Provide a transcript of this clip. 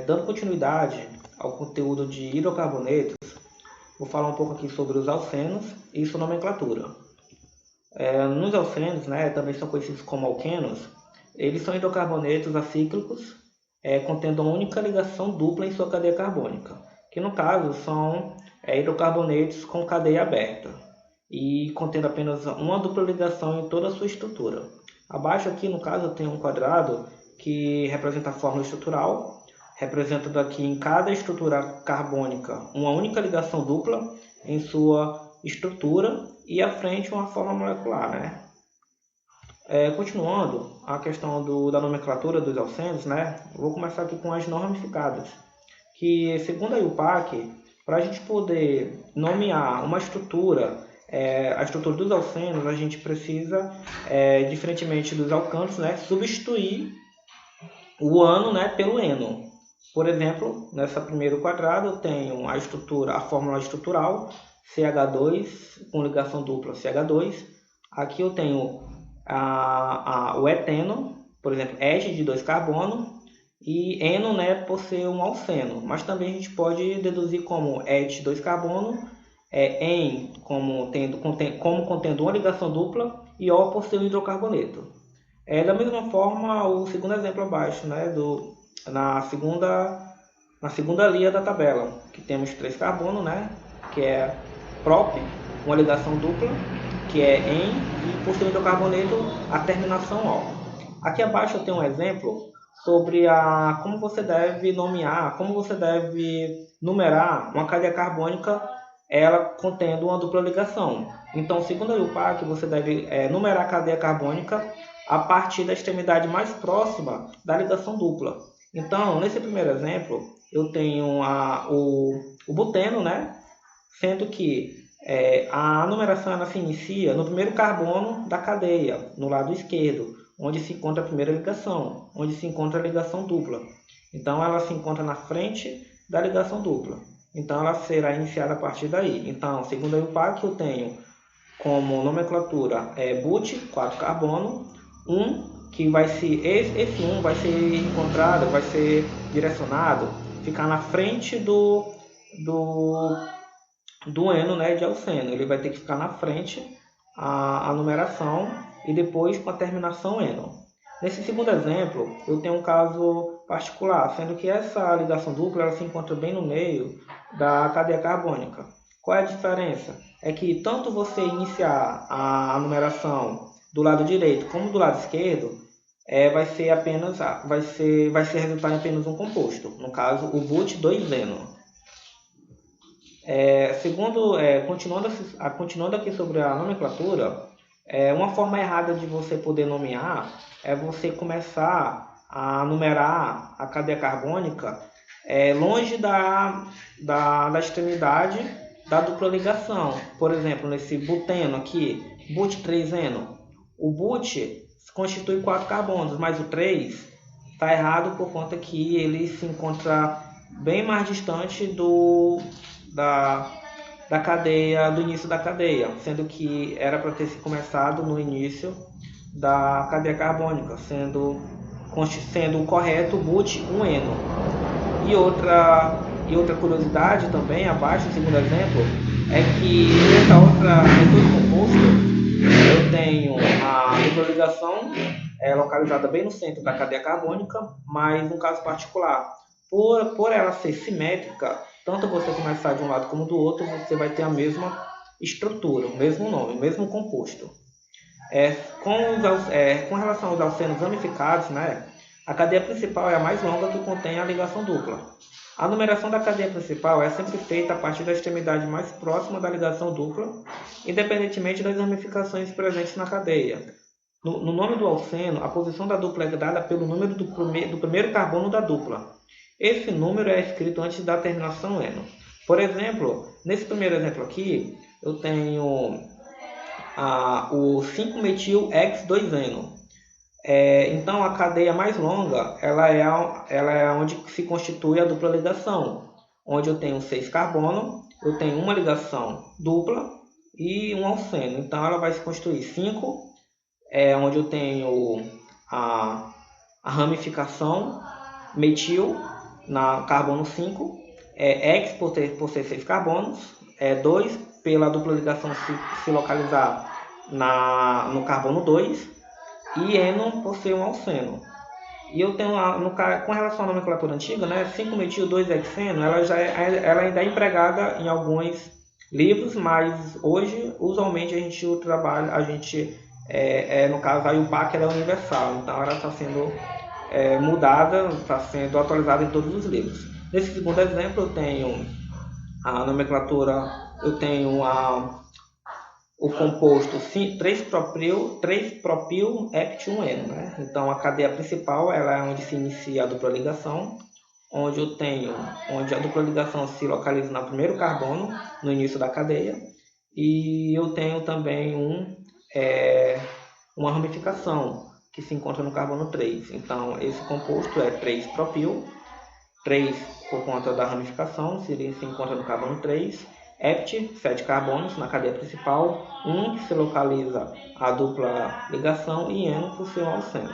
Dando continuidade ao conteúdo de hidrocarbonetos, vou falar um pouco aqui sobre os alcenos e sua nomenclatura. Nos alcenos, também são conhecidos como alquenos, eles são hidrocarbonetos acíclicos, contendo uma única ligação dupla em sua cadeia carbônica, que no caso são hidrocarbonetos com cadeia aberta e contendo apenas uma dupla ligação em toda a sua estrutura. Abaixo aqui, no caso, eu tenho um quadrado que representa a fórmula estrutural, representando aqui em cada estrutura carbônica uma única ligação dupla em sua estrutura e à frente uma forma molecular. Continuando a questão da nomenclatura dos alcenos, vou começar aqui com as não ramificadas, que segundo a IUPAC, para a gente poder nomear uma estrutura, a estrutura dos alcenos, a gente precisa, diferentemente dos alcântons, substituir o ano pelo eno. Por exemplo, nessa primeiro quadrado eu tenho a fórmula estrutural CH2 com ligação dupla CH2. Aqui eu tenho o eteno, por exemplo, et de 2 carbono, e eno por ser um alceno. Mas também a gente pode deduzir como et 2 carbono, en como contendo uma ligação dupla e O por ser um hidrocarboneto. Da mesma forma, o segundo exemplo abaixo, na segunda linha da tabela, que temos 3 carbono, que é prop, uma ligação dupla, que é en, e por ser um hidrocarboneto, a terminação O. Aqui abaixo eu tenho um exemplo sobre como você deve nomear, como você deve numerar uma cadeia carbônica, ela contendo uma dupla ligação. Então, segundo a IUPAC, você deve numerar a cadeia carbônica a partir da extremidade mais próxima da ligação dupla. Então, nesse primeiro exemplo, eu tenho o buteno, sendo que a numeração ela se inicia no primeiro carbono da cadeia, no lado esquerdo, onde se encontra a primeira ligação, onde se encontra a ligação dupla. Então, ela se encontra na frente da ligação dupla. Então, ela será iniciada a partir daí. Então, segundo a IUPAC, eu tenho como nomenclatura but, 4 carbono, 1, que esse 1 vai ser encontrado, vai ser direcionado, ficar na frente do eno, de alceno. Ele vai ter que ficar na frente a numeração e depois com a terminação eno. Nesse segundo exemplo, eu tenho um caso particular, sendo que essa ligação dupla ela se encontra bem no meio da cadeia carbônica. Qual é a diferença? É que tanto você iniciar a numeração do lado direito como do lado esquerdo, vai resultar em apenas um composto, no caso o but-2-eno. Continuando aqui sobre a nomenclatura, uma forma errada de você poder nomear é você começar a numerar a cadeia carbônica longe da extremidade da dupla ligação. Por exemplo, nesse buteno aqui, but-3-eno, o but constitui 4 carbonos, mas o 3 está errado por conta que ele se encontra bem mais distante da cadeia, do início da cadeia, sendo que era para ter se começado no início da cadeia carbônica, sendo o correto but-1-eno. E outra curiosidade também, abaixo, no segundo exemplo, é que nesse outro composto, eu tenho a dupla ligação localizada bem no centro da cadeia carbônica, mas no caso particular, por ela ser simétrica, tanto você começar de um lado como do outro, você vai ter a mesma estrutura, o mesmo nome, o mesmo composto. Com relação aos alcenos ramificados, a cadeia principal é a mais longa que contém a ligação dupla. A numeração da cadeia principal é sempre feita a partir da extremidade mais próxima da ligação dupla, independentemente das ramificações presentes na cadeia. No nome do alceno, a posição da dupla é dada pelo número do primeiro carbono da dupla. Esse número é escrito antes da terminação eno. Por exemplo, nesse primeiro exemplo aqui, eu tenho o 5-metil-X2-eno. Então, a cadeia mais longa ela é onde se constitui a dupla ligação, onde eu tenho 6 carbono, eu tenho uma ligação dupla e um alceno. Então, ela vai se constituir 5, onde eu tenho a ramificação metil, na carbono 5, X por ser 6 carbonos, 2 pela dupla ligação se localizar no carbono 2 e ênon por ser um alceno. E eu tenho, com relação à nomenclatura antiga, né, 5-metil-2-hexeno, ela ainda é empregada em alguns livros, mas hoje, usualmente, a gente trabalha, no caso, a IUPAC ela é universal, então ela está sendo mudada, está sendo atualizada em todos os livros. Nesse segundo exemplo, eu tenho a nomenclatura, eu tenho o composto 3-propil-heptil-eno, né? Então a cadeia principal ela é onde se inicia a dupla ligação, onde a dupla ligação se localiza no primeiro carbono, no início da cadeia, e eu tenho também uma ramificação que se encontra no carbono 3. Então esse composto é 3-propil, 3 por conta da ramificação, se encontra no carbono 3, hept, 7 carbonos na cadeia principal, 1 que se localiza a dupla ligação e eno por ser um alceno.